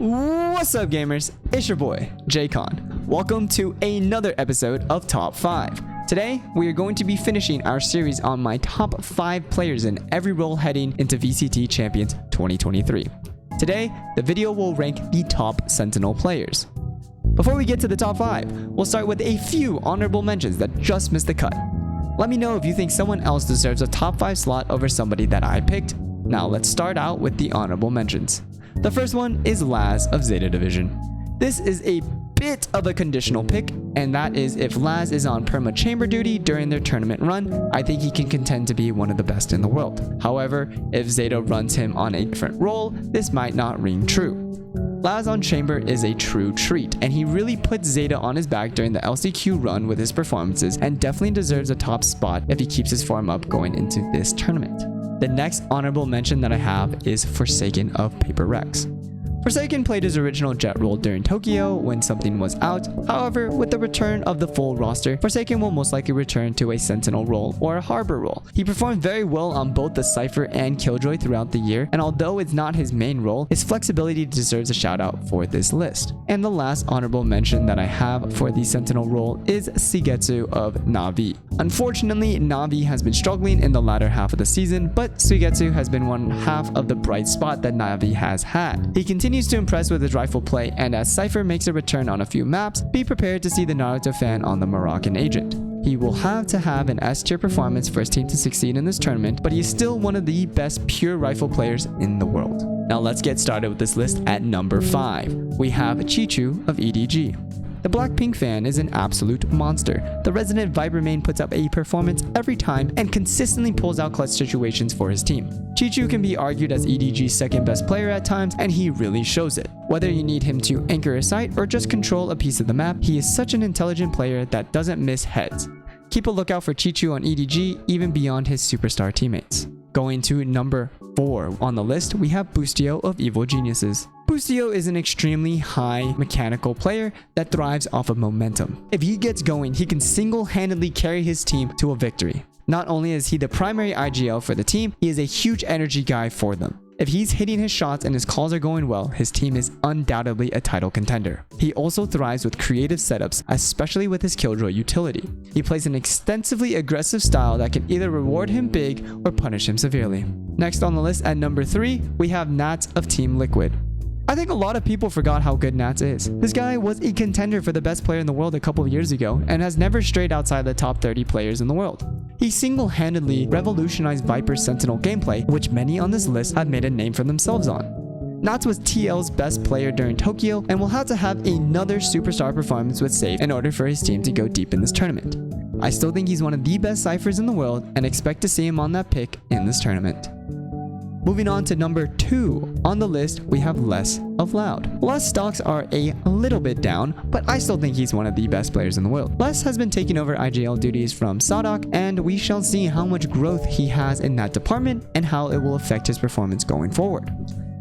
What's up, gamers? It's your boy, JKon. Welcome to another episode of Top 5. Today, we are going to be finishing our series on my top 5 players in every role heading into VCT Champions 2023. Today, the video will rank the top Sentinel players. Before we get to the top 5, we'll start with a few honorable mentions that just missed the cut. Let me know if you think someone else deserves a top 5 slot over somebody that I picked. Now let's start out with the honorable mentions. The first one is Laz of Zeta Division. This is a bit of a conditional pick, and that is if Laz is on perma chamber duty during their tournament run, I think he can contend to be one of the best in the world. However, if Zeta runs him on a different role, this might not ring true. Laz on chamber is a true treat, and he really puts Zeta on his back during the LCQ run with his performances, and definitely deserves a top spot if he keeps his form up going into this tournament. The next honorable mention that I have is Forsaken of Paper Rex. Forsaken played his original Jet role during Tokyo when something was out. However, with the return of the full roster, Forsaken will most likely return to a Sentinel role or a Harbor role. He performed very well on both the Cypher and Killjoy throughout the year, and although it's not his main role, his flexibility deserves a shout out for this list. And the last honorable mention that I have for the Sentinel role is Suigetsu of Na'Vi. Unfortunately, Na'Vi has been struggling in the latter half of the season, but Suigetsu has been one half of the bright spot that Na'Vi has had. He continues to impress with his rifle play, and as Cypher makes a return on a few maps, be prepared to see the Naruto fan on the Moroccan agent. He will have to have an S-tier performance for his team to succeed in this tournament, but he is still one of the best pure rifle players in the world. Now let's get started with this list at number 5. We have Chichu of EDG. The Blackpink fan is an absolute monster. The resident Viper main puts up a performance every time and consistently pulls out clutch situations for his team. Chichu can be argued as EDG's second best player at times, and he really shows it. Whether you need him to anchor a site or just control a piece of the map, he is such an intelligent player that doesn't miss heads. Keep a lookout for Chichu on EDG even beyond his superstar teammates. Going to number 4 on the list, we have Boostio of Evil Geniuses. Boostio is an extremely high mechanical player that thrives off of momentum. If he gets going, he can single-handedly carry his team to a victory. Not only is he the primary IGL for the team, he is a huge energy guy for them. If he's hitting his shots and his calls are going well, his team is undoubtedly a title contender. He also thrives with creative setups, especially with his Killjoy utility. He plays an extensively aggressive style that can either reward him big or punish him severely. Next on the list at number 3, we have Nats of Team Liquid. I think a lot of people forgot how good Nats is. This guy was a contender for the best player in the world a couple of years ago and has never strayed outside the top 30 players in the world. He single-handedly revolutionized Viper's Sentinel gameplay, which many on this list have made a name for themselves on. Nats was TL's best player during Tokyo and will have to have another superstar performance with Safe in order for his team to go deep in this tournament. I still think he's one of the best ciphers in the world and expect to see him on that pick in this tournament. Moving on to number 2 on the list, we have Les of Loud. Les stocks are a little bit down, but I still think he's one of the best players in the world. Les has been taking over IGL duties from Sadok, and we shall see how much growth he has in that department and how it will affect his performance going forward.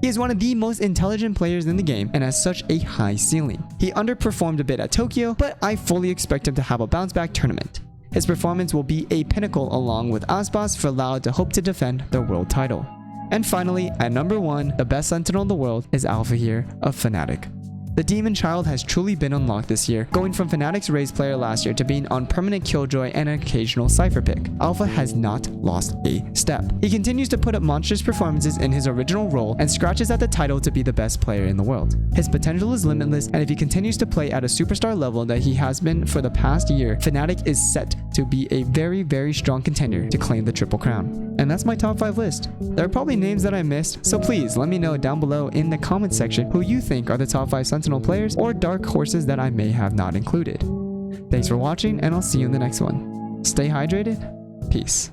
He is one of the most intelligent players in the game and has such a high ceiling. He underperformed a bit at Tokyo, but I fully expect him to have a bounce back tournament. His performance will be a pinnacle along with Aspas for Loud to hope to defend their world title. And finally, at number 1, the best Sentinel in the world is Alpha here of Fnatic. The Demon Child has truly been unlocked this year, going from Fnatic's Raze player last year to being on permanent Killjoy and an occasional Cypher pick. Alpha has not lost a step. He continues to put up monstrous performances in his original role and scratches at the title to be the best player in the world. His potential is limitless, and if he continues to play at a superstar level that he has been for the past year, Fnatic is set to be a very, very strong contender to claim the Triple Crown. And that's my top 5 list. There are probably names that I missed, so please let me know down below in the comment section who you think are the top 5 Sentinel players or dark horses that I may have not included. Thanks for watching, and I'll see you in the next one. Stay hydrated. Peace.